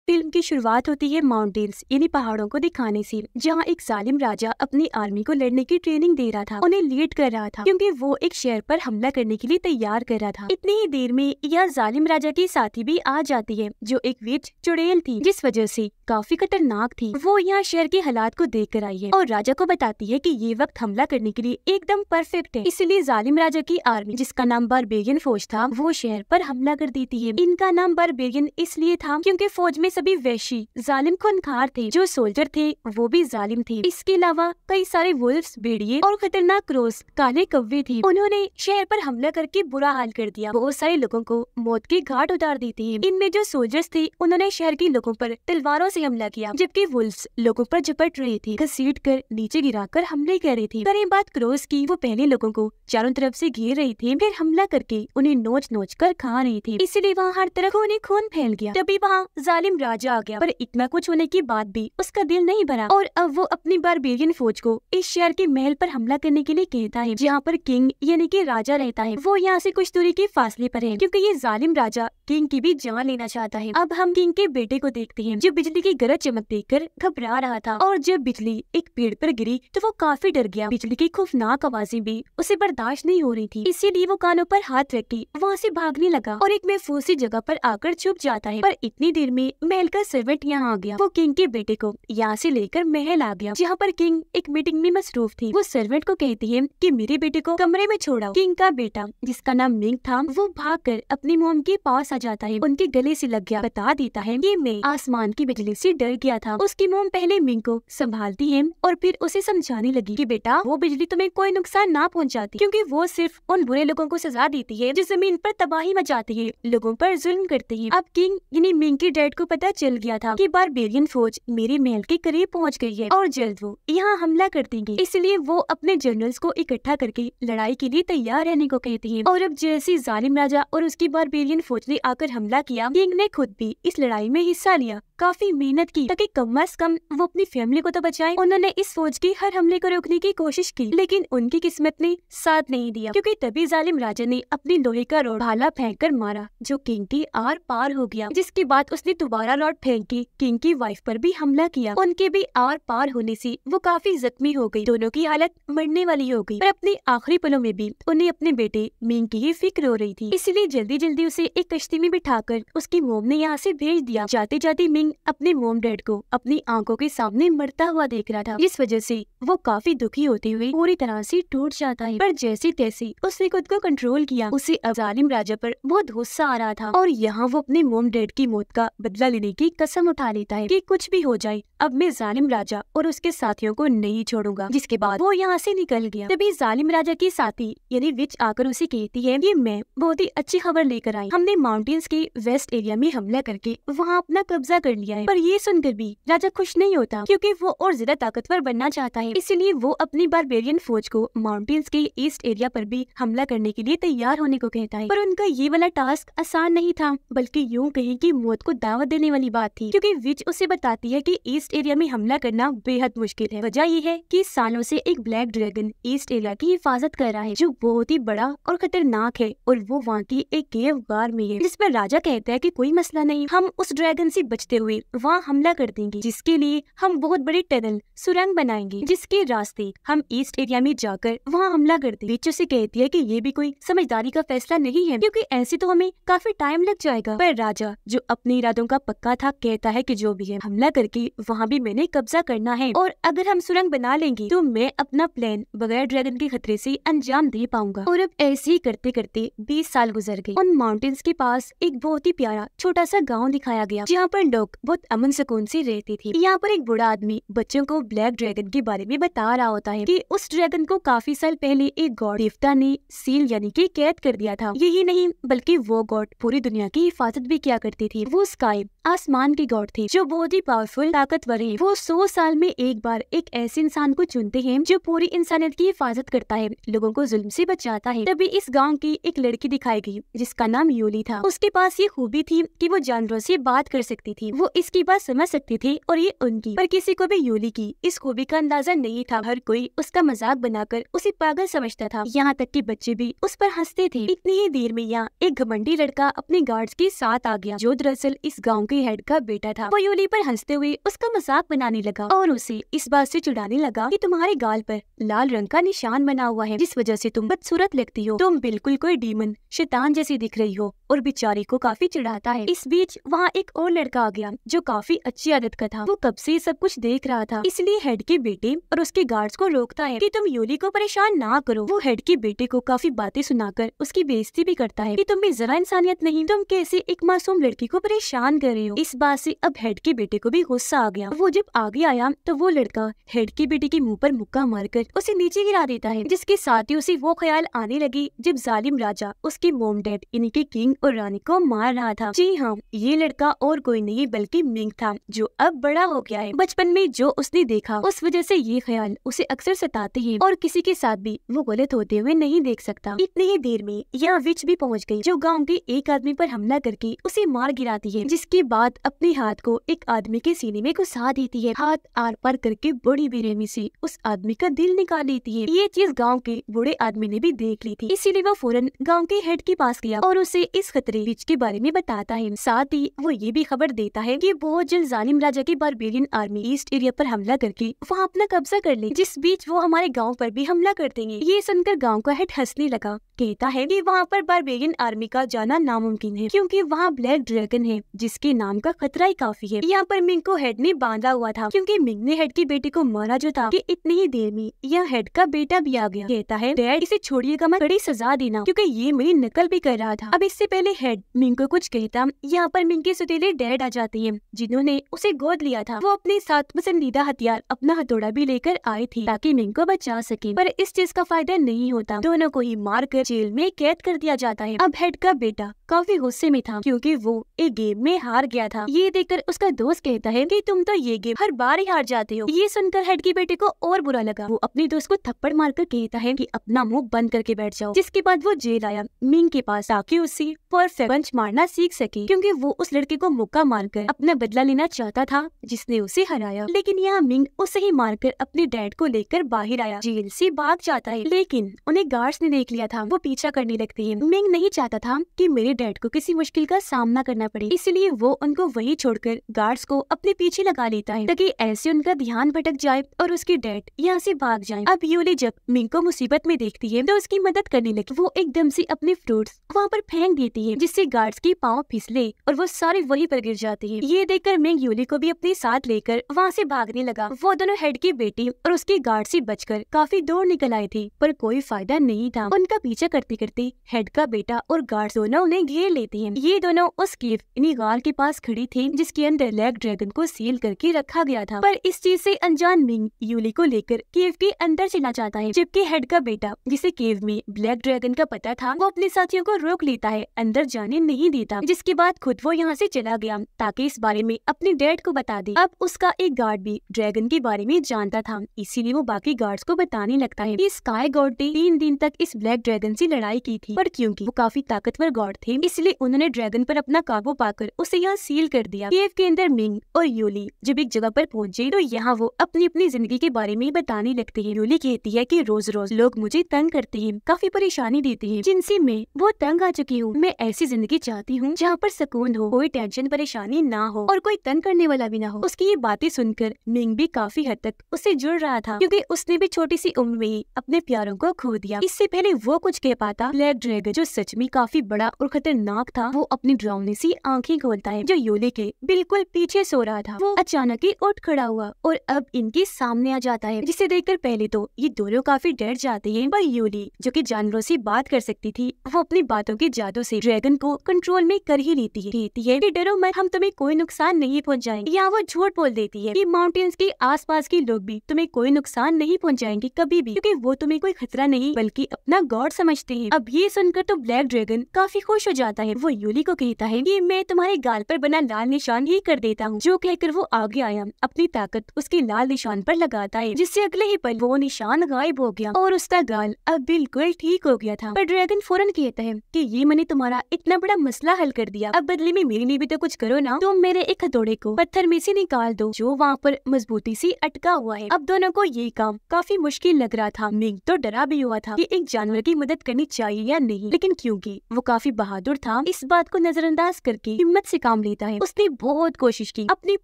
Film की शुरुआत होती है माउंटेन्स यानी पहाड़ों को दिखाने से, जहाँ एक जालिम राजा अपनी आर्मी को लड़ने की ट्रेनिंग दे रहा था, उन्हें लीड कर रहा था क्योंकि वो एक शहर पर हमला करने के लिए तैयार कर रहा था। इतनी ही देर में यह जालिम राजा की साथी भी आ जाती है जो एक विच चुड़ैल थी, जिस वजह से काफी खतरनाक थी। वो यहाँ शहर के हालात को देख कर आई है और राजा को बताती है कि ये वक्त हमला करने के लिए एकदम परफेक्ट है। इसलिए जालिम राजा की आर्मी, जिसका नाम बारबेरियन फौज था, वो शहर पर हमला कर देती है। इनका नाम बारबेरियन इसलिए था क्योंकि फौज में सभी वैशी जालिम खूंखार थे। जो सोल्जर थे वो भी जालिम थे। इसके अलावा कई सारे वुल्फ्स, भेड़िए और खतरनाक क्रोस, काले कौवे थे। उन्होंने शहर पर हमला करके बुरा हाल कर दिया। बहुत सारे लोगों को मौत के घाट उतार देते हैं। इनमें जो सोल्जर्स थे उन्होंने शहर के लोगों पर तलवारों से हमला किया, जबकि वुल्फ्स लोगों पर झपट रहे थे, घसीट कर नीचे गिराकर हमले कर रहे थे। करें बात क्रोस की, वो पहले लोगों को चारों तरफ से घेर रही थी, फिर हमला करके उन्हें नोच नोच कर खा रहे थे। इसलिए वहाँ हर तरफ खून फैल गया। तभी वहाँ जालिम राजा आ गया, पर इतना कुछ होने के बाद भी उसका दिल नहीं भरा और अब वो अपनी बारबेरियन फौज को इस शहर के महल पर हमला करने के लिए कहता है, जहाँ पर किंग यानी कि राजा रहता है। वो यहाँ से कुछ दूरी के फासले पर है, क्योंकि ये जालिम राजा किंग की भी जान लेना चाहता है। अब हम किंग के बेटे को देखते हैं, जो बिजली की गरज चमक देखकर घबरा रहा था, और जब बिजली एक पेड़ पर गिरी तो वो काफी डर गया। बिजली की खौफनाक आवाजें भी उसे बर्दाश्त नहीं हो रही थी, इसीलिए वो कानों पर हाथ रख के वहाँ से भागने लगा और एक महफूज सी जगह पर आकर छुप जाता है। पर इतनी देर में महल का सर्वेंट यहाँ आ गया। वो किंग के बेटे को यहाँ से लेकर महल आ गया, जहाँ पर किंग एक मीटिंग में मसरूफ थी। वो सर्वेंट को कहती है कि मेरे बेटे को कमरे में छोड़ाओ। किंग का बेटा, जिसका नाम मिंग था, वो भागकर अपनी मोम के पास आ जाता है, उनके गले से लग गया, बता देता है कि मैं आसमान की बिजली से डर गया था। उसकी मोम पहले मिंग को संभालती है और फिर उसे समझाने लगी कि बेटा, वो बिजली तुम्हें कोई नुकसान ना पहुँचाती, क्योंकि वो सिर्फ उन बुरे लोगों को सजा देती है जो जमीन पर तबाही मचाती है, लोगों पर जुल्म करते हैं। अब किंग यानी मिंग के डैड को पता चल गया था कि बारबेरियन फौज मेरे महल के करीब पहुंच गई है और जल्द वो यहाँ हमला कर देंगे। इसलिए वो अपने जनरल्स को इकट्ठा करके लड़ाई के लिए तैयार रहने को कहती है। और अब जैसे जालिम राजा और उसकी बारबेरियन फौज ने आकर हमला किया, किंग ने खुद भी इस लड़ाई में हिस्सा लिया, काफी मेहनत की ताकि कम से कम वो अपनी फैमिली को तो बचाए। उन्होंने इस फौज की हर हमले को रोकने की कोशिश की, लेकिन उनकी किस्मत ने साथ नहीं दिया, क्योंकि तभी जालिम राजा ने अपनी लोहे का रॉड भाला फेंक कर मारा, जो किंग की आर पार हो गया। जिसके बाद उसने दोबारा रॉड फेंक के किंग की वाइफ पर भी हमला किया। उनके भी आर पार होने से वो काफी जख्मी हो गई। दोनों की हालत मरने वाली हो गई, पर अपने आखिरी पलों में भी उन्हें अपने बेटे मिंग की ही फिक्र हो रही थी। इसलिए जल्दी जल्दी उसे एक कश्ती में बिठाकर उसकी मोम ने यहाँ से भेज दिया। जाते जाते मिंग अपने मोम डैड को अपनी आंखों के सामने मरता हुआ देख रहा था, जिस वजह से वो काफी दुखी होते हुए पूरी तरह से टूट जाता है। पर जैसे तैसे उसने खुद को कंट्रोल किया। उसे अब जालिम राजा पर बहुत गुस्सा आ रहा था और यहाँ वो अपने मोम डैड की मौत का बदला लेने की कसम उठा लेता है कि कुछ भी हो जाए, अब मैं जालिम राजा और उसके साथियों को नहीं छोड़ूंगा। जिसके बाद वो यहाँ से निकल गया। तभी जालिम राजा की साथी यानी विच आकर उसे कहती है कि मैं बहुत ही अच्छी खबर लेकर आई, हमने माउंटेन्स के वेस्ट एरिया में हमला करके वहाँ अपना कब्जा कर लिया है। पर ये सुनकर भी राजा खुश नहीं होता, क्योंकि वो और ज्यादा ताकतवर बनना चाहता है। इसीलिए वो अपनी बारबेरियन फौज को माउंटेन्स के ईस्ट एरिया पर भी हमला करने के लिए तैयार होने को कहता है। पर उनका ये वाला टास्क आसान नहीं था, बल्कि यूँ कहें कि मौत को दावत देने वाली बात थी, क्योंकि विच उसे बताती है कि ईस्ट एरिया में हमला करना बेहद मुश्किल है। वजह ये है कि सालों से एक ब्लैक ड्रैगन ईस्ट एरिया की हिफाजत कर रहा है, जो बहुत ही बड़ा और खतरनाक है, और वो वहाँ की एक केव गार में है। जिस पर राजा कहता है कि कोई मसला नहीं, हम उस ड्रैगन से बचते हुए वहाँ हमला कर देंगे, जिसके लिए हम बहुत बड़ी टनल सुरंग बनाएंगे, जिसके रास्ते हम ईस्ट एरिया में जाकर वहाँ हमला कर देंगे। विच उसे कहती है कि ये भी कोई समझदारी का फैसला नहीं है, क्योंकि ऐसे तो हमें काफी टाइम लग जाएगा। पर राजा, जो अपने इरादों का पक्का था, कहता है कि जो भी है हमला करके वहाँ भी मैंने कब्जा करना है, और अगर हम सुरंग बना लेंगे तो मैं अपना प्लान बगैर ड्रैगन के खतरे से अंजाम दे पाऊंगा। और अब ऐसे ही करते करते 20 साल गुजर गए। उन माउंटेन्स के पास एक बहुत ही प्यारा छोटा सा गाँव दिखाया गया, जहाँ पर लोग बहुत अमन सुकून से रहते थे। यहाँ पर एक बूढ़ा आदमी बच्चों को ब्लैक ड्रैगन के बारे में बता रहा होता है कि उस ड्रैगन को काफी साल पहले एक गॉड देवता ने सील यानी कि कैद कर दिया था। यही नहीं, बल्कि वो गॉड पूरी दुनिया की हिफाजत भी किया करते थे। वो स्काई आसमान के गॉड थे, जो बहुत ही पावरफुल ताकतवर है। वो 100 साल में एक बार एक ऐसे इंसान को चुनते हैं जो पूरी इंसानियत की हिफाजत करता है, लोगों को जुल्म से बचाता है। तभी इस गाँव की एक लड़की दिखाई गई, जिसका नाम यूली था। उसके पास ये खूबी थी कि वो जानवरों से बात कर सकती थी, वो इसकी बात समझ सकती थी और ये उनकी। पर किसी को भी यूली की इस खूबी का अंदाजा नहीं था। हर कोई उसका मजाक बनाकर उसे पागल समझता था, यहाँ तक कि बच्चे भी उस पर हंसते थे। इतनी ही देर में यहाँ एक घमंडी लड़का अपने गार्ड्स के साथ आ गया, जो दरअसल इस गाँव के ये हेड का बेटा था। वो यूली पर हंसते हुए उसका मजाक बनाने लगा और उसे इस बात से चिढ़ाने लगा कि तुम्हारे गाल पर लाल रंग का निशान बना हुआ है, जिस वजह से तुम बदसूरत लगती हो। तुम बिल्कुल कोई डीमन शैतान जैसी दिख रही हो, और बेचारी को काफी चिढ़ाता है। इस बीच वहाँ एक और लड़का आ गया जो काफी अच्छी आदत का था। वो कब से सब कुछ देख रहा था, इसलिए हेड के बेटे और उसके गार्ड्स को रोकता है कि तुम यूली को परेशान ना करो। वो हेड के बेटे को काफी बातें सुनाकर उसकी बेइज्जती भी करता है कि तुम में जरा इंसानियत नहीं, तुम कैसे एक मासूम लड़की को परेशान कर रहे हो। इस बात से अब हेड के बेटे को भी गुस्सा आ गया। वो जब आगे आया तो वो लड़का हेड के बेटे के मुंह पर मुक्का मारकर उसे नीचे गिरा देता है, जिसके साथ ही उसे वो ख्याल आने लगी जब जालिम राजा उसके मोम डैड यानी कि किंग और रानी को मार रहा था। जी हाँ, ये लड़का और कोई नहीं बल्कि मिंग था, जो अब बड़ा हो गया है। बचपन में जो उसने देखा उस वजह से ये ख्याल उसे अक्सर सताते हैं और किसी के साथ भी वो गलत होते हुए नहीं देख सकता। इतनी ही देर में यहाँ विच भी पहुँच गई, जो गाँव के एक आदमी पर हमला करके उसे मार गिराती है, जिसके बाद अपने हाथ को एक आदमी के सीने में घुसा देती है। हाथ आर पार करके बड़ी बेरहमी से उस आदमी का दिल निकाल लेती है। ये चीज गाँव के बूढ़े आदमी ने भी देख ली थी, इसीलिए वो फौरन गाँव के हेड के पास गया और उसे इस खतरे विच के बारे में बताता है। साथ ही वो ये भी खबर देता है कि बहुत जल्द जालिम राजा की बारबेरियन आर्मी ईस्ट एरिया पर हमला करके वहाँ अपना कब्जा कर ले, जिस बीच वो हमारे गाँव पर भी हमला कर देंगे। ये सुनकर गाँव का हेड हंसने लगा, कहता है कि वहाँ पर बारबेरियन आर्मी का जाना नामुमकिन है, क्योंकि वहाँ ब्लैक ड्रैगन है, जिसके नाम का खतरा ही काफी है। यहाँ पर मिंग को हेड ने बांधा हुआ था, क्योंकि मिंग ने हेड के बेटे को मारा जो था कि इतनी ही देर में यह हेड का बेटा भी आ गया। कहता है, डैड इसे छोड़िएगा मत, बड़ी सजा देना, क्योंकि ये मेरी नकल भी कर रहा था। अब इससे पहले हेड मिंग को कुछ कहता, यहाँ पर मिंग के सौतेले डैड आ जाते हैं, जिन्होंने उसे गोद लिया था। वो अपने साथ पसंदीदा हथियार अपना हथौड़ा भी लेकर आए थे ताकि मिंग को बचा सके, पर इस चीज का फायदा नहीं होता। दोनों को ही मार कर जेल में कैद कर दिया जाता है। अब हेड का बेटा काफी गुस्से में था, क्योंकि वो एक गेम में हार गया था। ये देखकर उसका दोस्त कहता है कि तुम तो ये गेम हर बार ही हार जाते हो। ये सुनकर हेड के बेटे को और बुरा लगा। वो अपने दोस्त को थप्पड़ मारकर कहता है कि अपना मुंह बंद करके बैठ जाओ। जिसके बाद वो जेल आया मिंग के पास, ताकि उससे परफेक्ट पंच मारना सीख सके, क्योंकि वो उस लड़के को मुक्का मारकर अपना बदला लेना चाहता था जिसने उसे हराया। लेकिन यहाँ मिंग उसे ही मारकर अपने डैड को लेकर बाहर आया, जेल से भाग जाता है। लेकिन उन्हें गार्ड्स ने देख लिया था, वो पीछा करने लगते हैं। मिंग नहीं चाहता था कि मेरे डैड को किसी मुश्किल का सामना करना पड़े, इसलिए वो उनको वहीं छोड़कर गार्ड्स को अपने पीछे लगा लेता है, ताकि ऐसे उनका ध्यान भटक जाए और उसके डैड यहाँ से भाग जाए। अब यूली जब मिंग को मुसीबत में देखती है तो उसकी मदद करने लगी। वो एकदम से अपने फ्रूट्स वहाँ पर फेंक देती है, जिससे गार्ड्स की पाँव फिसले और वो सारे वहीं पर गिर जाते हैं। ये देखकर मिंग यूली को भी अपने साथ लेकर वहाँ से भागने लगा। वो दोनों हेड की बेटी और उसके गार्ड से बचकर काफी दूर निकल आए थे, पर कोई फायदा नहीं था। उनका पीछा करते करते हेड का बेटा और गार्ड दोनों उन्हें घेर लेते हैं। ये दोनों उस केव यानी गार के पास खड़ी थी, जिसके अंदर ब्लैक ड्रैगन को सील करके रखा गया था। पर इस चीज से अनजान मिंग यूली को लेकर केव के अंदर चला जाता है, जबकि हेड का बेटा, जिसे केव में ब्लैक ड्रैगन का पता था, वो अपने साथियों को रोक लेता है, अंदर जाने नहीं देता। जिसके बाद खुद वो यहाँ से चला गया ताकि इस बारे में अपने डैड को बता दे। अब उसका एक गार्ड भी ड्रैगन के बारे में जानता था, इसीलिए वो बाकी गार्ड्स को बताने लगता है कि स्काई गॉड ने 3 दिन तक इस ब्लैक ड्रैगन से लड़ाई की थी, पर क्योंकि वो काफी ताकतवर गॉड थे, इसलिए उन्होंने ड्रैगन पर अपना काबू पाकर उसे यहाँ सील कर दिया। केव के अंदर मिंग और यूली जब एक जगह पर पहुँचे तो यहाँ वो अपनी अपनी जिंदगी के बारे में बताने लगते हैं। यूली कहती है कि रोज रोज लोग मुझे तंग करते हैं, काफी परेशानी देते हैं, जिनसे मैं बहुत तंग आ चुकी हूँ। मैं ऐसी जिंदगी चाहती हूँ जहाँ पर सुकून हो, कोई टेंशन परेशानी ना हो और कोई तंग करने वाला भी ना हो। उसकी ये बातें सुनकर मिंग भी काफी हद तक उससे जुड़ रहा था, क्योंकि उसने भी छोटी सी उम्र में ही अपने प्यारों को खो दिया। इससे पहले वो कुछ कह पाता, ब्लैक ड्रैगन जो सच में काफी बड़ा और खतरनाक था, वो अपनी डरावनी सी आंखें खोलता है, जो यूली के बिल्कुल पीछे सो रहा था। वो अचानक ही उठ खड़ा हुआ और अब इनके सामने आ जाता है, जिसे देखकर पहले तो ये दोनों काफी डर जाते हैं, पर यूली जो कि जानवरों से बात कर सकती थी, वो अपनी बातों के जादू से ड्रैगन को कंट्रोल में कर ही लेती है। कहती है कि डरो मत, हम तुम्हें कोई नुकसान नहीं पहुंचाएंगे। या वो झूठ बोल देती है कि माउंटेन्स के आसपास के लोग भी तुम्हें कोई नुकसान नहीं पहुंचाएंगे कभी भी, क्योंकि वो तुम्हें कोई खतरा नहीं बल्कि अपना गॉड समझते हैं। अब ये सुनकर तो ब्लैक ड्रैगन काफी खुश हो जाता है। वो यूली को कहता है कि मैं तुम्हारे गाल पर बना लाल निशान ही कर देता हूँ। जो कहकर वो आगे आया, अपनी ताकत उसके लाल निशान पर लगाता है, जिससे अगले ही पल वो निशान गायब हो गया और उसका गाल अब बिल्कुल ठीक हो गया था। पर ड्रैगन फौरन कहता है कि ये मैंने तुम्हारा इतना बड़ा मसला हल कर दिया, अब बदले में मेरे लिए भी तो कुछ करो ना। तुम मेरे एक हथौड़े को पत्थर में से निकाल दो जो वहाँ पर मजबूती से अटका हुआ है। अब दोनों को ये काम काफी मुश्किल लग रहा था। मिंग तो डरा भी हुआ था कि एक जानवर की मदद करनी चाहिए या नहीं, लेकिन क्योंकि वो काफी बहादुर था, इस बात को नजरअंदाज करके हिम्मत से काम थाम लेता है। उसने बहुत कोशिश की, अपनी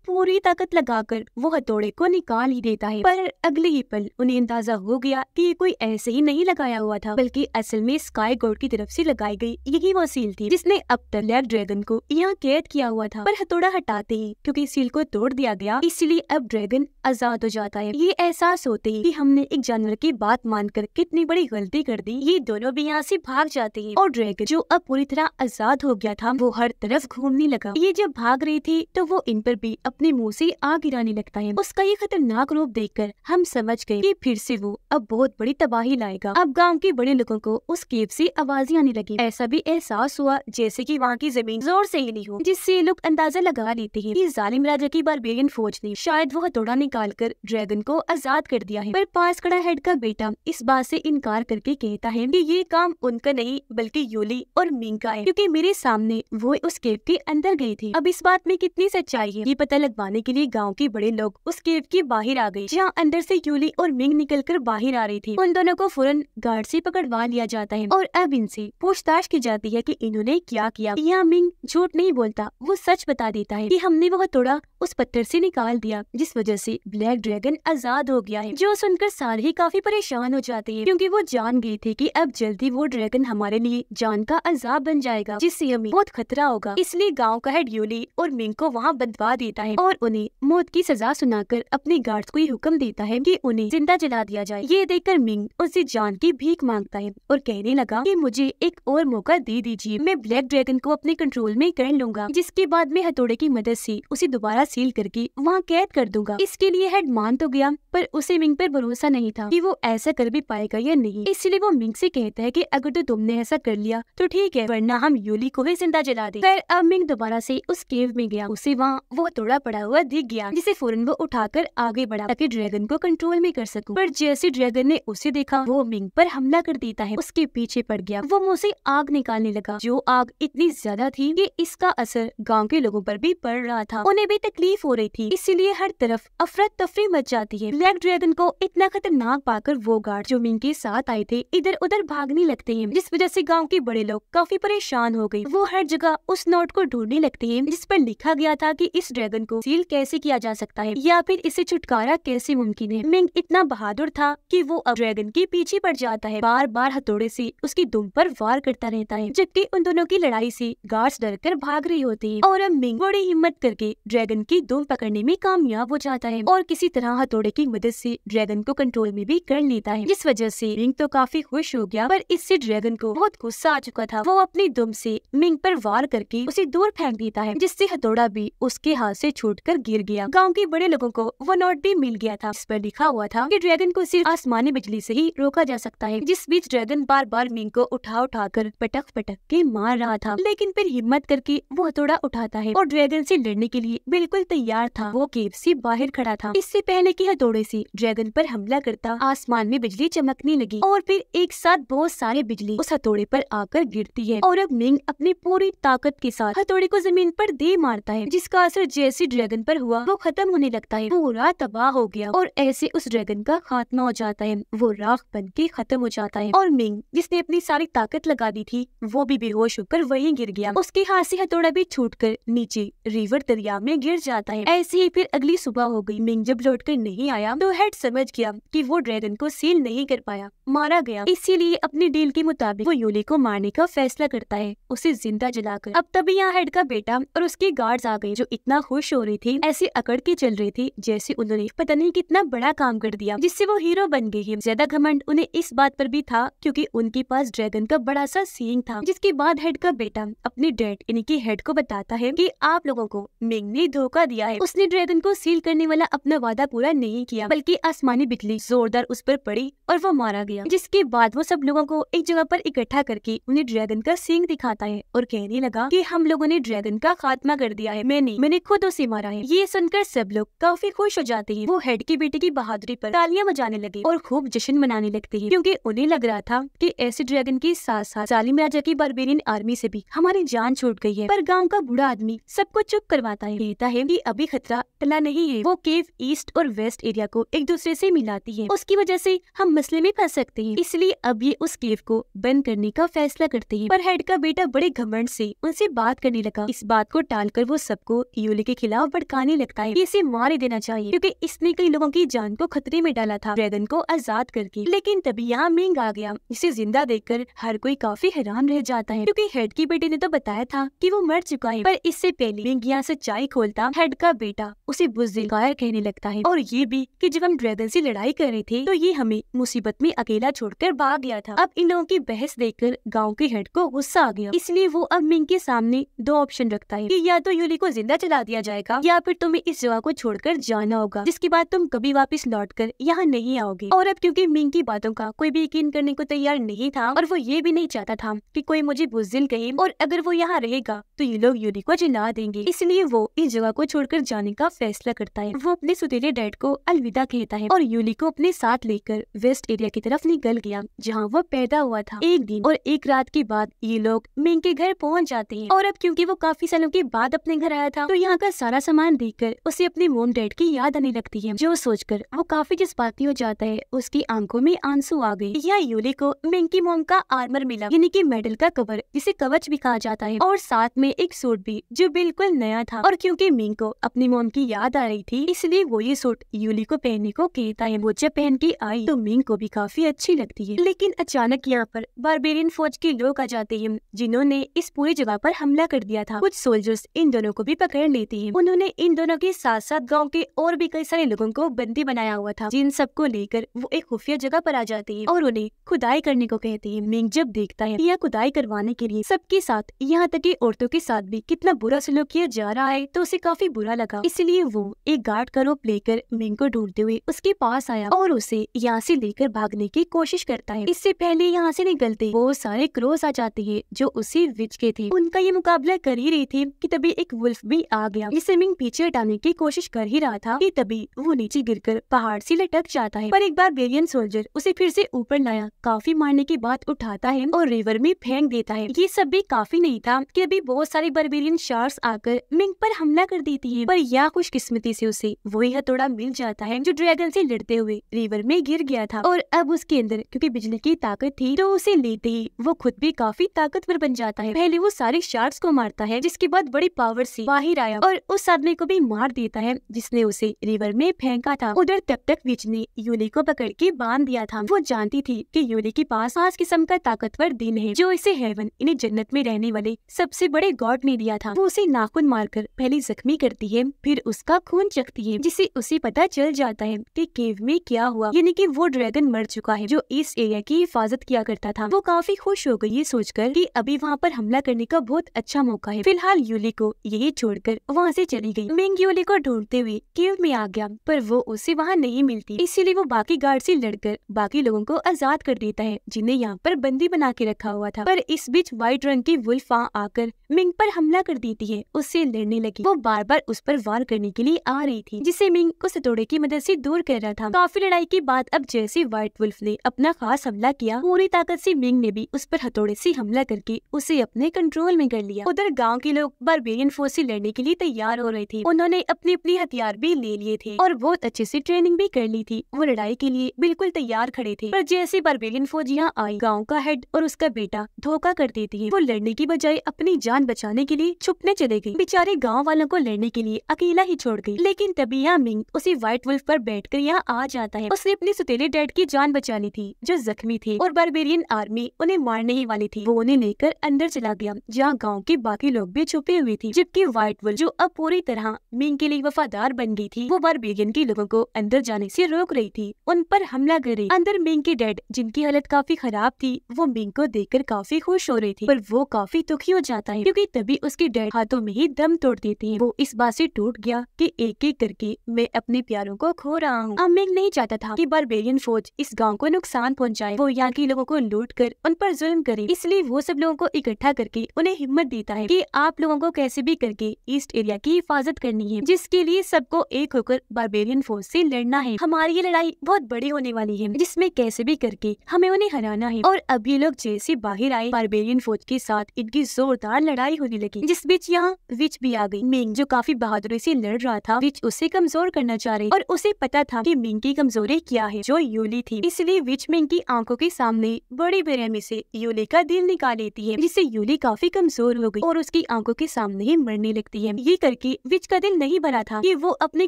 पूरी ताकत लगाकर वो हथौड़े को निकाल ही देता है, पर अगले ही पल उन्हें अंदाजा हो गया कि ये कोई ऐसे ही नहीं लगाया हुआ था, बल्कि असल में स्काई गॉड की तरफ से लगाई गई यही वो सील थी जिसने अब तक ब्लैक ड्रैगन को यहाँ कैद किया हुआ था। पर हथौड़ा हटाते ही क्योंकि सील को तोड़ दिया गया, इसलिए अब ड्रैगन आजाद हो जाता है। ये एहसास होते ही कि हमने एक जानवर की बात मानकर कितनी बड़ी गलती कर दी, ये दोनों भी यहाँ से भाग जाते हैं और ड्रैगन जो अब पूरी तरह आजाद हो गया था वो हर तरफ घूमने लगा। ये जब भाग रही थी तो वो इन पर भी अपने मुंह से आग गिराने लगता है। उसका ये खतरनाक रूप देखकर हम समझ गए कि फिर से वो अब बहुत बड़ी तबाही लाएगा। अब गांव के बड़े लोगों को उस केव से आवाजें आने लगी। ऐसा भी एहसास हुआ जैसे कि वहाँ की जमीन जोर से हिली हो, जिससे लोग अंदाजा लगा लेते हैं कि जालिम राजा की बारबेरियन फौज ने शायद वो हथौड़ा निकालकर ड्रैगन को आजाद कर दिया है। पर पास खड़ा हेड का बेटा इस बात से इनकार करके कहता है कि ये काम उनका नहीं बल्कि यूली और मिंग का है, क्योंकि मेरे सामने वो उस केव के अंदर गई थी। अब इस बात में कितनी सच्चाई है ये पता लगवाने के लिए गाँव के बड़े लोग उस केव के बाहर आ गए, जहाँ अंदर से यूली और मिंग निकलकर बाहर आ रही थी। उन दोनों को फौरन गार्ड से पकड़वा लिया जाता है और अब इनसे पूछताछ की जाती है कि इन्होंने क्या किया। यहाँ मिंग झूठ नहीं बोलता, वो सच बता देता है कि हमने वो हथौड़ा उस पत्थर से निकाल दिया जिस वजह से ब्लैक ड्रैगन आजाद हो गया है। जो सुनकर सारे ही काफी परेशान हो जाते हैं, क्योंकि वो जान गए थे कि अब जल्दी वो ड्रैगन हमारे लिए जान का अजाब बन जाएगा, जिससे हमें बहुत खतरा होगा। इसलिए गाँव का हेड यूली और मिंग को वहाँ बंधवा देता है और उन्हें मौत की सजा सुनाकर अपने गार्ड्स को ये हुक्म देता है कि उन्हें जिंदा जला दिया जाए। ये देखकर मिंग उससे जान की भीख मांगता है और कहने लगा कि मुझे एक और मौका दे दीजिए, मैं ब्लैक ड्रैगन को अपने कंट्रोल में कर लूंगा, जिसके बाद मैं हथौड़े की मदद से उसे दोबारा सील करके वहाँ कैद कर दूंगा। इसके लिए हेड मान तो गया, पर उसे मिंग पर भरोसा नहीं था कि वो ऐसा कर भी पाएगा या नहीं। इसलिए वो मिंग से कहता है कि अगर तो तुमने ऐसा कर लिया तो ठीक है, वरना हम यूली को ही जिंदा जला दे। फिर अब मिंग दोबारा से उस केव में गया, उसे वहाँ वो हथौड़ा पड़ा हुआ दिख गया, जिसे फौरन वो उठाकर आगे बढ़ा ताकि ड्रैगन को कंट्रोल में कर सकूं। पर जैसे ड्रैगन ने उसे देखा वो मिंग पर हमला कर देता है, उसके पीछे पड़ गया। वो मुंह से आग निकालने लगा, जो आग इतनी ज्यादा थी कि इसका असर गांव के लोगों पर भी पड़ रहा था। उन्हें भी तकलीफ हो रही थी, इसीलिए हर तरफ अफरा तफरी मच जाती है। ब्लैक ड्रैगन को इतना खतरनाक पाकर वो गार्ड जो मिंग के साथ आए थे इधर उधर भागने लगते हैं, जिस वजह से गाँव के बड़े लोग काफी परेशान हो गए। वो हर जगह उस नोट को ढूंढने लगते हैं जिस पर लिखा गया था कि इस ड्रैगन को सील कैसे किया जा सकता है या फिर इसे छुटकारा कैसे मुमकिन है। मिंग इतना बहादुर था कि वो अब ड्रैगन के पीछे पड़ जाता है, बार बार हथौड़े से उसकी दुम पर वार करता रहता है, जबकि उन दोनों की लड़ाई से गार्ड्स डरकर भाग रही होती है। और अब मिंग बड़ी हिम्मत करके ड्रैगन की दुम पकड़ने में कामयाब हो जाता है और किसी तरह हथौड़े की मदद से ड्रैगन को कंट्रोल में भी कर लेता है, जिस वजह से मिंग तो काफी खुश हो गया। पर इससे ड्रैगन को बहुत गुस्सा आ चुका था। वो अपनी दुम से मिंग पर वार करके उसे दूर फेंक देता है, जिससे हथौड़ा भी उसके हाथ से छूटकर गिर गया। गाँव के बड़े लोगों को वो नोट भी मिल गया था, जिस पर लिखा हुआ था कि ड्रैगन को सिर्फ आसमानी बिजली से ही रोका जा सकता है। जिस बीच ड्रैगन बार बार मिंग को उठा कर पटक पटक के मार रहा था, लेकिन फिर हिम्मत करके वो हथौड़ा उठाता है और ड्रैगन से लड़ने के लिए बिल्कुल तैयार था। वो केव से बाहर खड़ा था। इससे पहले कि हथौड़े से ड्रैगन पर हमला करता, आसमान में बिजली चमकने लगी और फिर एक साथ बहुत सारे बिजली उस हथौड़े पर आकर गिरती है। और अब मिंग अपनी पूरी ताकत के साथ हथौड़े को जमीन पर दे मारता है, जिसका असर जैसे ड्रैगन पर हुआ वो खत्म होने लगता है। पूरा तबाह हो गया और ऐसे उस ड्रैगन का खात्मा हो जाता है। वो राख बन के खत्म हो जाता है और मिंग जिसने अपनी सारी ताकत लगा दी थी वो भी बेहोश होकर वहीं गिर गया। उसके हाथ से हथौड़ा भी छूटकर नीचे रिवर दरिया में गिर जाता है। ऐसे ही फिर अगली सुबह हो गई। मिंग जब लौटकर नहीं आया तो हेड समझ गया कि वो ड्रैगन को सील नहीं कर पाया, मारा गया। इसीलिए अपनी डील के मुताबिक वो यूली को मारने का फैसला करता है, उसे जिंदा जलाकर। अब तभी यहाँ हेड का बेटा और उसके गार्ड्स आ गए, जो इतना खुश हो रही थी, ऐसे अकड़ के चल रही थी जैसे उन्होंने पता नहीं कितना बड़ा काम कर दिया, जिससे वो हीरो बन गए हैं। ज्यादा घमंड उन्हें इस बात पर भी था क्योंकि उनके पास ड्रैगन का बड़ा सा सींग था। जिसके बाद हेड का बेटा अपने डैड यानी कि हेड को बताता है कि आप लोगों को मिंग ने धोखा दिया है। उसने ड्रैगन को सील करने वाला अपना वादा पूरा नहीं किया, बल्कि आसमानी बिजली जोरदार उस पर पड़ी और वो मारा गया। जिसके बाद वो सब लोगों को एक जगह पर इकट्ठा करके उन्हें ड्रैगन का सींग दिखाता है और कहने लगा कि हम लोगों ने ड्रैगन का खात्मा कर दिया है, मैंने खुद उसे मारा है। ये सुनकर सब लोग काफी खुश हो जाते हैं। वो हेड के बेटे की बहादुरी पर तालियां बजाने लगे और खूब जश्न मनाने लगते हैं, क्योंकि उन्हें लग रहा था कि ऐसे ड्रैगन के साथ साथ जालिम राजा की बारबेरियन आर्मी से भी हमारी जान छूट गई है। पर गांव का बूढ़ा आदमी सबको चुप करवाता है, कहता है कि अभी खतरा टला नहीं है। वो केव ईस्ट और वेस्ट एरिया एरिया को एक दूसरे से मिलाती है, उसकी वजह से हम मसले में फंस सकते हैं। इसलिए अब ये उस केव को बंद करने का फैसला करते हैं। पर हेड का बेटा बड़े घमंड से उनसे बात करने लगा। इस बात को टालकर वो सबको यूली के खिलाफ भड़काने लगता है, इसे मार ही देना चाहिए क्योंकि इसने कई लोगों की जान को खतरे में डाला था ड्रैगन को आजाद करके। लेकिन तभी यहाँ मिंग आ गया, इसे जिंदा देखकर हर कोई काफी हैरान रह जाता है क्योंकि हेड के बेटे ने तो बताया था कि वो मर चुका है। पर इससे पहले मिंग यहाँ सच्चाई खोलता हेड का बेटा उसे बुज़दिल कायर कहने लगता है और ये भी कि जब हम ड्रैगन से लड़ाई कर रहे थे तो ये हमें मुसीबत में अकेला छोड़कर भाग गया था। अब इन लोगों की बहस देखकर गांव के हेड को गुस्सा आ गया, इसलिए वो अब मिंग के सामने दो ऑप्शन रखता है कि या तो यूली को जिंदा चला दिया जाएगा या फिर तुम्हें इस जगह को छोड़कर जाना होगा, जिसके बाद तुम कभी वापस लौटकर यहाँ नहीं आओगे। और अब क्योंकि मिंग की बातों का कोई भी यकीन करने को तैयार नहीं था और वो ये भी नहीं चाहता था कि कोई मुझे बुज़दिल कहे और अगर वो यहाँ रहेगा तो ये लोग यूली को जला देंगे, इसलिए वो इस जगह को छोड़कर जाने का फैसला करता है। वो अपने सुतीले डैड को अलविदा कहता है और यूली को अपने साथ लेकर वेस्ट एरिया की तरफ निकल गया जहाँ वो पैदा हुआ था। एक दिन और एक रात के बाद ये लोग मिंग के घर पहुँच जाते हैं और अब क्योंकि वो काफी सालों के बाद अपने घर आया था तो यहाँ का सारा सामान देखकर उसे अपने मोम डैड की याद आने लगती है, जो सोचकर वो काफी जज्बाती हो जाता है। उसकी आंखों में आंसू आ गए। यहाँ यूली को मिंग की मोम का आर्मर मिला, यानी कि मेडल का कवर जिसे कवच भी कहा जाता है, और साथ में एक सूट भी जो बिल्कुल नया था। और क्योंकि मिंग को अपनी मोम की याद आ रही थी इसलिए वो ये सूट यूली को पहनने को कहता है। वो जब पहन के आई तो मिंग को भी काफी अच्छी लगती है। लेकिन अचानक यहाँ पर बारबेरियन फौज के लोग आ जाते हैं जिन्होंने इस पूरी जगह पर हमला कर दिया था। कुछ सोल्जर्स इन दोनों को भी पकड़ लेते हैं। उन्होंने इन दोनों के साथ साथ गांव के और भी कई सारे लोगों को बंदी बनाया हुआ था, जिन सबको लेकर वो एक खुफिया जगह पर आ जाते हैं और उन्हें खुदाई करने को कहते हैं। मिंग जब देखता है यह खुदाई करवाने के लिए सबके साथ यहाँ तक कि औरतों के साथ भी कितना बुरा सलूक किया जा रहा है तो उसे काफी बुरा लगा, इसलिए वो एक गार्ड का रूप लेकर मिंग को ढूंढते हुए उसके पास आया और उसे यहाँ से लेकर भागने की कोशिश करता है। इससे पहले यहाँ से निकलते बहुत सारे क्रोस आ जाते हैं जो उसी विच के थे। उनका ये मुकाबला कर ही रही थी कि तभी एक वुल्फ भी आ गया, जिसे मिंग पीछे हटाने की कोशिश कर ही रहा था कि तभी वो नीचे गिरकर पहाड़ से लटक जाता है। पर एक बार बेरियन सोल्जर उसे फिर से ऊपर लाया, काफी मारने के बाद उठाता है और रिवर में फेंक देता है। ये सब भी काफी नहीं था कि अभी बहुत सारे बारबेरियन शार्क्स आकर मिंग पर हमला कर देती है, पर यह खुशकिस्मती से उसे वही हथौड़ा मिल जाता है जो ड्रैगन से लड़ते हुए रिवर में गिर गया था। और अब उसके अंदर क्योंकि बिजली की ताकत थी तो उसे लेते ही वो खुद भी काफी ताकतवर बन जाता है। पहले वो सारे शार्क्स को मारता है जिसके बाद बड़ी पावर से बाहर आया और उस आदमी को भी मार देता है जिसने उसे रिवर में फेंका था। उधर तब तक विच ने यूली को पकड़ के बांध दिया था। वो जानती थी कि यूली के पास खास किस्म का ताकतवर दिन है जो इसे हेवन इन्हें जन्नत में रहने वाले सबसे बड़े गॉड ने दिया था। वो उसे नाखून मारकर पहले जख्मी करती है, फिर उसका खून चखती है, जिससे उसे पता चल जाता है कि केव में क्या हुआ, यानी कि वो ड्रैगन मर चुका है जो इस एरिया की हिफाजत किया करता था। वो काफी खुश हो गई ये सोचकर कि अभी वहाँ पर हमला करने का बहुत अच्छा मौका है। फिलहाल यूली को यही छोड़कर वहाँ से चली गई। मिंग यूली को ढूंढते हुए केव में आ गया पर वो उसे वहाँ नहीं मिलती, इसीलिए वो बाकी गार्ड से लड़कर बाकी लोगों को आजाद कर देता है जिन्हें यहाँ पर बंदी बना के रखा हुआ था। पर इस बीच व्हाइट रंग की वुल्फ आकर मिंग पर हमला कर देती है, उससे लड़ने लगी। वो बार बार उस पर वार करने के लिए आ रही थी जिसे मिंग को हथौड़े की मदद से दूर कर रहा था। काफी लड़ाई के बाद अब जैसे व्हाइट वुल्फ ने अपना खास हमला किया, पूरी ताकत से मिंग ने भी उस पर हथौड़े से हमला करके उसे अपने कंट्रोल में कर लिया। उधर गांव के लोग बारबेरियन फोर्स से लड़ने के लिए तैयार हो रहे थे। उन्होंने अपने अपने हथियार भी ले लिए थे और बहुत अच्छे से ट्रेनिंग भी कर ली थी। वो लड़ाई के लिए बिल्कुल तैयार खड़े थे। पर जैसे बारबेरियन फौज यहाँ आई, गाँव का हेड और उसका बेटा धोखा कर देती है। वो लड़ने की बजाय अपनी जान बचाने के लिए छुपने चले गई। बेचारे गाँव वालों को लड़ने के लिए अकेला ही छोड़ गई। लेकिन तभी यहाँ मिंग उसी व्हाइट वुल्फ पर बैठकर यहाँ आ जाता है। उसने अपने सुतीले डैड की जान बचा ली थी जो जख्मी थे और बारबेरियन आर्मी उन्हें मारने ही वाली थी। वो उन्हें लेकर अंदर चला गया जहाँ गाँव के बाकी लोग भी छुपे हुए थे, जबकि व्हाइट वुल्फ जो अब पूरी तरह मिंग के लिए वफादार बन गई थी, वो बारबेरियन के लोगों को अंदर जाने से रोक रही थी, उन पर हमला कर रही। अंदर मिंग के डैड जिनकी हालत काफी खराब थी, वो मिंग को देखकर काफी खुश हो रही थी, पर वो काफी दुखी हो जाता है क्योंकि तभी उसके डैड हाथों में ही दम तोड़ देते हैं। वो इस बात से टूट गया कि एक एक करके मैं अपने प्यारों को खो रहा हूँ। अब मिंग नहीं चाहता था कि बारबेरियन फौज इस गाँव को नुकसान पहुँचाए, वो यहाँ के लोगों को लूट कर उन पर जुल्म करे। इसलिए वो सब लोगों को इकट्ठा करके उन्हें हिम्मत देता है कि आप लोगों को कैसे भी करके ईस्ट एरिया की हिफाजत करनी है, जिसके लिए सबको एक होकर बारबेरियन फौज से लड़ना है। हमारी ये लड़ाई बहुत बड़ी होने वाली है जिसमें कैसे भी करके हमें उन्हें हराना है। और अब ये लोग जैसे बाहर आए, बारबेरियन फौज के साथ इनकी जोरदार लड़ाई होने लगी, जिस बीच यहाँ विच भी आ गई। मिंग जो काफी बहादुरी से लड़ रहा था, विच उसे कमजोर करना चाह रही और उसे पता था कि मिंग की कमजोरी क्या है, जो यूली थी। इसलिए विच मिंग की आंखों के सामने बड़ी बेरहमी से यूली का दिल निकाल लेती है, जिससे यूली काफी कमजोर हो गई और उसकी आंखों के सामने ही मरने लगती है। ये करके विच का दिल नहीं भरा था कि वो अपने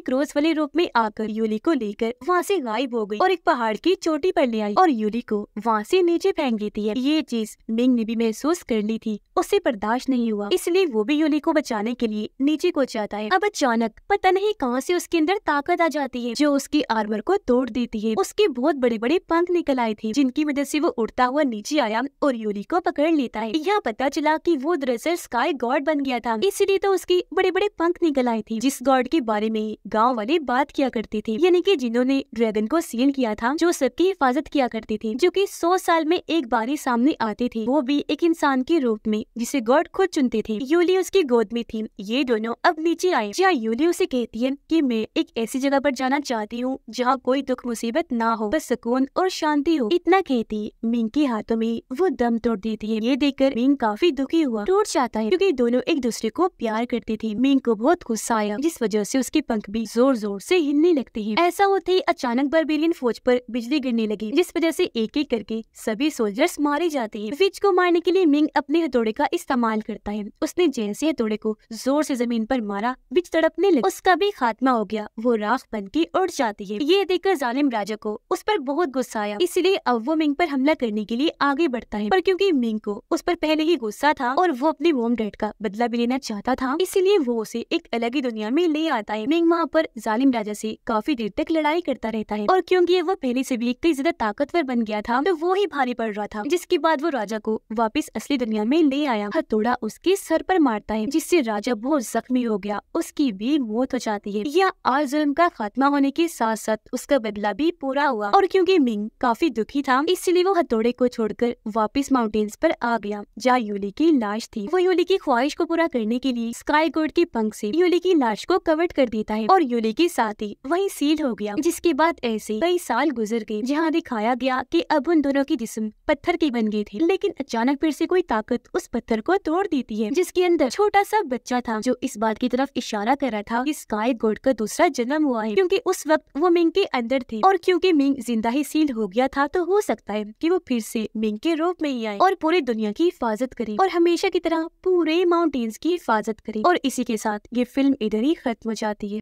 क्रोध वाले रूप में आकर यूली को लेकर वहाँ से गायब हो गई और एक पहाड़ की चोटी पर ले आई और यूली को वहाँ से नीचे फेंक देती है। ये चीज मिंग ने भी महसूस कर ली थी, उससे बर्दाश्त नहीं हुआ, इसलिए वो भी यूली को बचाने के लिए नीचे को जाता है। अब अचानक पता नहीं कहाँ से उसके अंदर ताकत आ जाती है जो उसकी आर्मर को तोड़ देती है। उसके बहुत बड़े बड़े पंख निकल आए थे, जिनकी वजह से वो उड़ता हुआ नीचे आया और यूली को पकड़ लेता है। यहाँ पता चला कि वो दरअसल स्काई गॉड बन गया था, इसलिए तो उसके बड़े बड़े पंख निकल आए थे, जिस गॉड के बारे में गाँव वाले बात किया करते थे, यानी कि जिन्होंने ड्रैगन को सील किया था, जो सबकी हिफाजत किया करते थे, जो कि 100 साल में एक बार ही सामने आते थे, वो भी एक इंसान के रूप में जिसे गॉड खुद चुनते थे। यूली उसकी गोद में थी। ये दोनों अब नीचे आए, जहाँ यूली उसे कहती है कि मैं एक ऐसी जगह पर जाना चाहती हूँ जहाँ कोई दुख मुसीबत ना हो, बस सुकून और शांति हो। इतना कहती मिंग के हाथों में वो दम तोड़ देती है। ये देखकर मिंग काफी दुखी हुआ, टूट जाता है, क्योंकि दोनों एक दूसरे को प्यार करते थे। मिंग को बहुत गुस्सा आया, जिस वजह से उसके पंख भी जोर जोर से हिलने लगते हैं। ऐसा होते ही अचानक बारबेरियन फौज पर बिजली गिरने लगी, जिस वजह से एक एक करके सभी सोल्जर्स मारे जाते हैं। विच को मारने के लिए मिंग अपने हथौड़े का इस्तेमाल करता है। उसने जैसे हथौड़े को जोर से जमीन पर मारा, विच तड़पने लगा, उसका भी खात्मा हो गया, वो राख बन के उड़ जाती है। ये देखकर जालिम राजा को उस पर बहुत गुस्सा आया, इसलिए अब वो मिंग पर हमला करने के लिए आगे बढ़ता है। पर क्योंकि मिंग को उस पर पहले ही गुस्सा था और वो अपने मॉम डैड का बदला भी लेना चाहता था, इसीलिए वो उसे एक अलग ही दुनिया में ले आता है। मिंग वहाँ पर जालिम राजा से काफी देर तक लड़ाई करता रहता है और क्योंकि वो पहले से भी कई ज्यादा ताकतवर बन गया था, तो वो ही भारी पड़ रहा था, जिसके बाद वो राजा को वापस असली दुनिया में ले आया। हथौड़ा उसके सर पर मारता है, जिससे राजा बहुत जख्मी हो गया, उसकी भी मौत हो जाती है। यह आज जुल्म का खात्मा होने के साथ साथ उसका बदला भी पूरा हुआ और क्योंकि मिंग काफी दुखी था, इसलिए वो हथौड़े को छोड़कर वापस माउंटेन्स पर आ गया, जहाँ यूली की लाश थी। वो यूली की ख्वाहिश को पूरा करने के लिए स्काई गॉड के पंख से यूली की लाश को कवर कर देता है और यूली के साथ ही वही सील हो गया। जिसके बाद ऐसे कई साल गुजर गए, जहाँ दिखाया गया कि अब उन दोनों की जिस्म पत्थर के बन गए थे, लेकिन अचानक फिर से कोई ताकत उस पत्थर को तोड़ देती है, जिसके अंदर छोटा सा बच्चा था, जो इस बात की तरफ इशारा कर रहा था कि स्काई गॉड का दूसरा जन्म हुआ है, क्योंकि उस वक्त वो मिंग के अंदर थे और क्योंकि मिंग जिंदा ही सील हो गया था, तो हो सकता है कि वो फिर से मिंग के रूप में ही आए और पूरी दुनिया की हिफाजत करे और हमेशा की तरह पूरे माउंटेन्स की हिफाजत करे। और इसी के साथ ये फिल्म इधर ही खत्म हो जाती है।